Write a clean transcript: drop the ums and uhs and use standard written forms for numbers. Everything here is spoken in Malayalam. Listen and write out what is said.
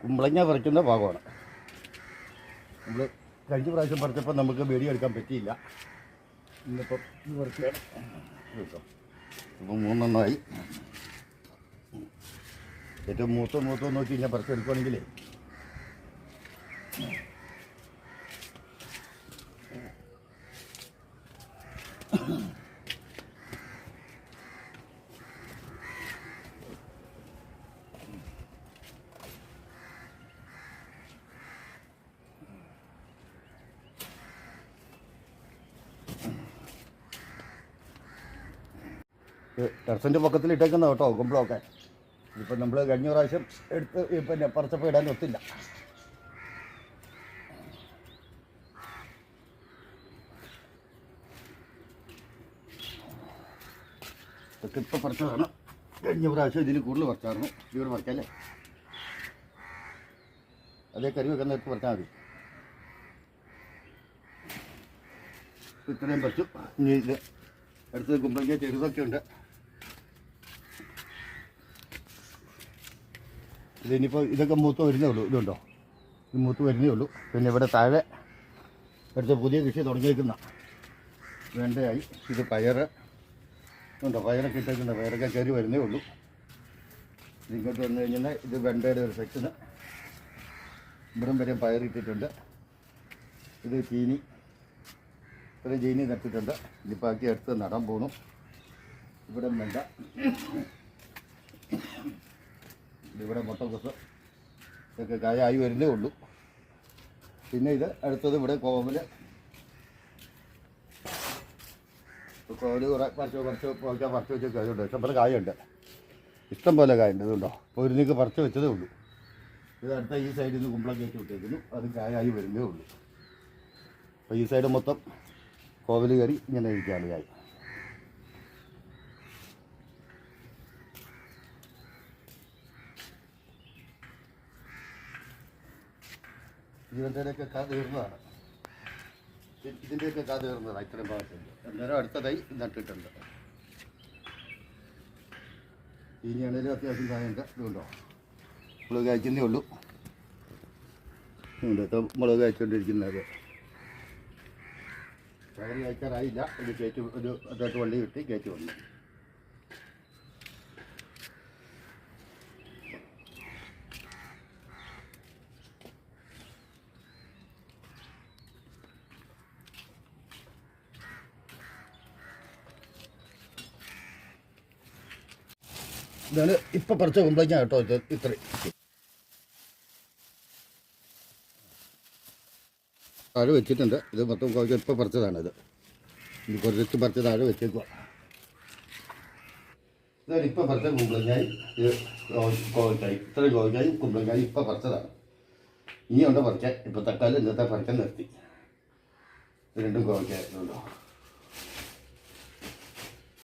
കുമ്പളങ്ങ പറിക്കുന്ന ഭാഗമാണ്. നമ്മൾ കഴിഞ്ഞ പ്രാവശ്യം പറിച്ചപ്പോൾ നമുക്ക് വീഡിയോ എടുക്കാൻ പറ്റിയില്ല. ഇന്നിപ്പം ഇത് പറിക്കുകയാണ് കേട്ടോ. ഇപ്പം 3 ഏറ്റവും മൂത്ത നോക്കി കഴിഞ്ഞാൽ പറിച്ചെടുക്കുകയാണെങ്കിലേ ടെറസിൻ്റെ പൊക്കത്തിൽ ഇട്ടേക്കുന്ന കേട്ടോ കുമ്പളമൊക്കെ. ഇപ്പം നമ്മൾ കഴിഞ്ഞ പ്രാവശ്യം എടുത്ത് പിന്നെ പറിച്ചപ്പോൾ ഇടാൻ ഒത്തില്ല. ഇതൊക്കെ ഇപ്പം പറിച്ചതാണ്. കഴിഞ്ഞ പ്രാവശ്യം ഇതിന് കൂടുതൽ പറിച്ചായിരുന്നു. ഇവിടെ പറിക്കാല്ലേ, അതേ കറി വെക്കുന്ന എടുത്ത് പറിച്ചാൽ മതി. ഇത്രയും പറിച്ചു. ഇനി ഇത് അടുത്തത് കുമ്പളങ്ങ ചെറുതൊക്കെ ഉണ്ട്. ഇതിനിപ്പോൾ ഇതൊക്കെ മൂത്ത് വരുന്നേ ഉള്ളൂ. ഇതുണ്ടോ, ഇത് മൂത്ത് വരുന്നേ ഉള്ളൂ. പിന്നെ ഇവിടെ താഴെ അടുത്ത പുതിയ കൃഷി തുടങ്ങിയേക്കുന്ന വെണ്ടയായി. ഇത് പയറ് ഉണ്ടോ, പയറൊക്കെ ഇട്ടേക്കുന്ന പയറൊക്കെ കയറി വരുന്നേ ഉള്ളൂ. ഇതിങ്ങോട്ട് വന്നു കഴിഞ്ഞാൽ ഇത് വെണ്ടയുടെ ഒരു സെക്ഷന്. ഇവിടം വരെ പയറിട്ടിട്ടുണ്ട്. ഇത് ചീനി, ഇത്രയും ചീനി നട്ടിട്ടുണ്ട്. ഇതിപ്പോൾ ആക്കി അടുത്ത് നടാൻ പോകുന്നു. ഇവിടെ വെണ്ട, ഇവിടെ മുട്ടക്കൊസ് ഇതൊക്കെ കായായി വരുന്നേ ഉള്ളൂ. പിന്നെ ഇത് അടുത്തത് ഇവിടെ കോവല് പറിച്ച് വെച്ച കായുണ്ട്. ഇഷ്ടംപോലെ കായുണ്ട്, ഇഷ്ടം പോലെ കായുണ്ട്. ഇതുണ്ടോ, ഒരു നീക്ക് പറിച്ച് വെച്ചതേ ഉള്ളൂ. ഇത് അടുത്ത ഈ സൈഡിൽ നിന്ന് കുമ്പളങ്ങ കയറ്റി വിട്ടേക്കുന്നു. അത് കായായി വരുന്നേ ഉള്ളൂ. അപ്പോൾ ഈ സൈഡ് മൊത്തം കോവല് കയറി ഇങ്ങനെ ഇരിക്കാളിയായി. ഇതിൻ്റെയൊക്കെ കാ തീർന്നതാണ്. ഇതിൻ്റെയൊക്കെ കാ തീർന്നതാണ്. ഇത്രയും ഭാഗത്തുണ്ട്. അന്നേരം അടുത്തതായി നട്ടിട്ടുണ്ട്. ഇനിയാണേലും അത്യാവശ്യം കായുണ്ട്. ഇതുണ്ടോ, മുളക് കായ്ക്കുന്നേ ഉള്ളൂ. ഇതൊക്കെ മുളക് കായ്ച്ചുകൊണ്ടിരിക്കുന്നത്. പയർ കായ്ക്കാറായില്ല. ഒരു കയറ്റി ഒരു അതോട്ട് വള്ളി കിട്ടി കയറ്റി വന്നു. ഇതാണ് ഇപ്പം പറിച്ച കുമ്പളങ്ങ കേട്ടോ. ഇത് ഇത്രയും താഴെ വെച്ചിട്ടുണ്ട്. ഇത് മൊത്തം കോഴിക്ക് ഇപ്പം പറിച്ചതാണിത്. ഇത് കുറച്ച് പറിച്ച് താഴെ വെച്ചേക്കുക. ഇതാണ് ഇപ്പം പറിച്ച കുമ്പളങ്ങായി. ഇത് കോഴിക്കായി, ഇത്രയും കോഴിക്കായി കുമ്പളങ്ങായി ഇപ്പം പറിച്ചതാണ്. ഇനിയുണ്ട് പറിക്കാൻ. ഇപ്പം തക്കാലം ഇന്നത്തെ പറിക്കാൻ നിർത്തി. ഇത് രണ്ടും കോഴിക്കായിട്ടുണ്ടോ.